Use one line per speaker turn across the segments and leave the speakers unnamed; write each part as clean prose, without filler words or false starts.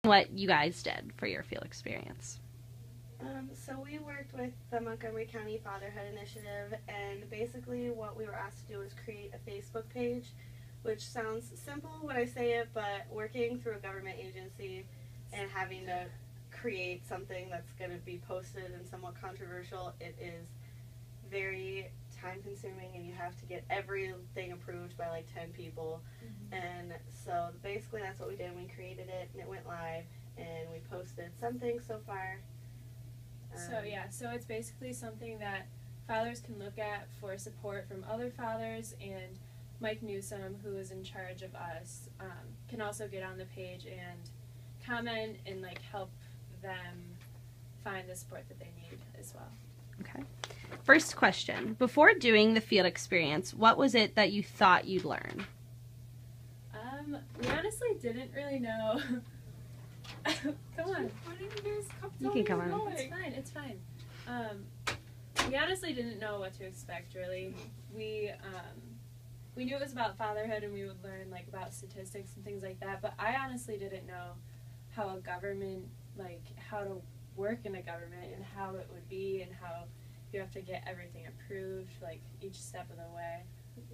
what you guys did for your field experience.
So we worked with the Montgomery County Fatherhood Initiative, and basically what we were asked to do was create a Facebook page, which sounds simple when I say it, but working through a government agency and having to create something that's going to be posted and somewhat controversial, it is very time consuming, and you have to get everything approved by like 10 people. And so basically that's what we did. We created it and it went live, and we posted something so far.
So it's basically something that fathers can look at for support from other fathers, and Mike Newsom, who is in charge of us, can also get on the page and comment and like help them find the support that they need as well.
Okay. First question. Before doing the field experience, what was it that you thought you'd learn?
We honestly didn't really know. Come on.
You can come on.
It's fine. We honestly didn't know what to expect, really. We knew it was about fatherhood, and we would learn like about statistics and things like that, but I honestly didn't know how a government, like how to work in a government and how it would be and how you have to get everything approved, like each step of the way.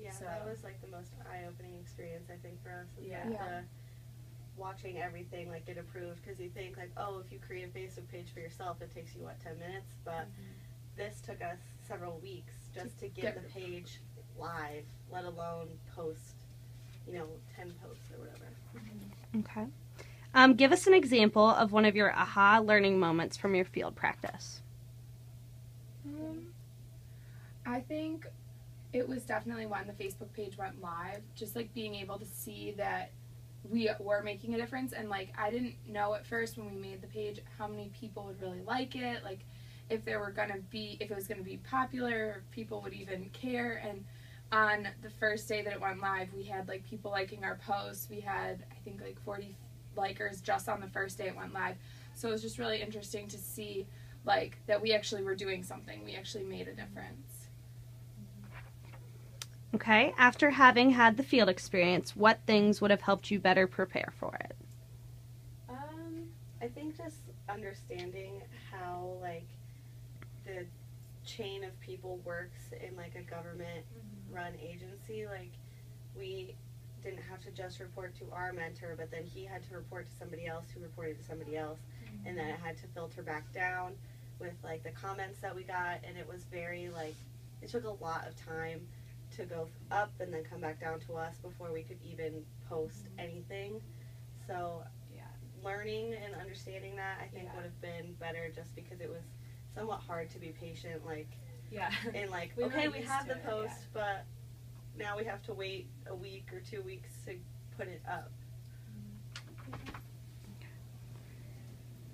Yeah,
So
that was like the most eye-opening experience, I think, for us.
Yeah.
Watching everything like get approved, because you think like, oh, if you create a Facebook page for yourself, it takes you 10 minutes, but this took us several weeks just to get the page live, let alone post 10 posts or whatever.
Okay. Give us an example of one of your aha learning moments from your field practice.
I think it was definitely when the Facebook page went live, just like being able to see that we were making a difference. And like I didn't know at first when we made the page how many people would really like it, like if it was gonna be popular, or if people would even care. And on the first day that it went live, we had like people liking our posts. We had I think like 40 likers just on the first day it went live. So it was just really interesting to see like that we actually were doing something. We actually made a difference.
Okay. After having had the field experience, what things would have helped you better prepare for it?
I think just understanding how like the chain of people works in like a government run agency. Like we didn't have to just report to our mentor, but then he had to report to somebody else who reported to somebody else, and then it had to filter back down with like the comments that we got, and it was very like, it took a lot of time to go up and then come back down to us before we could even post anything. So learning and understanding that I think would have been better, just because it was somewhat hard to be patient, like and like we have the post, but now we have to wait a week or 2 weeks to put it up.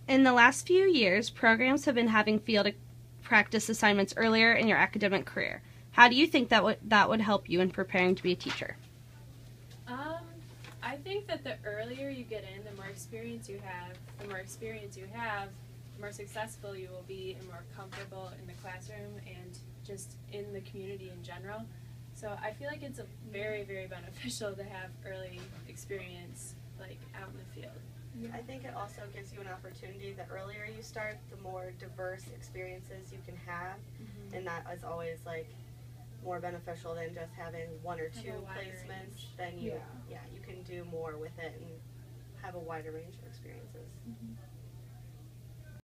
In the last few years, programs have been having field practice assignments earlier in your academic career. How do you think that would help you in preparing to be a teacher?
I think that the earlier you get in, the more experience you have. The more experience you have, the more successful you will be and more comfortable in the classroom and just in the community in general. So I feel like it's very, very beneficial to have early experience like out in the field.
I think it also gives you an opportunity. The earlier you start, the more diverse experiences you can have, and that is always like more beneficial than just having 1 or 2 placements. Then you can do more with it and have a wider range of experiences.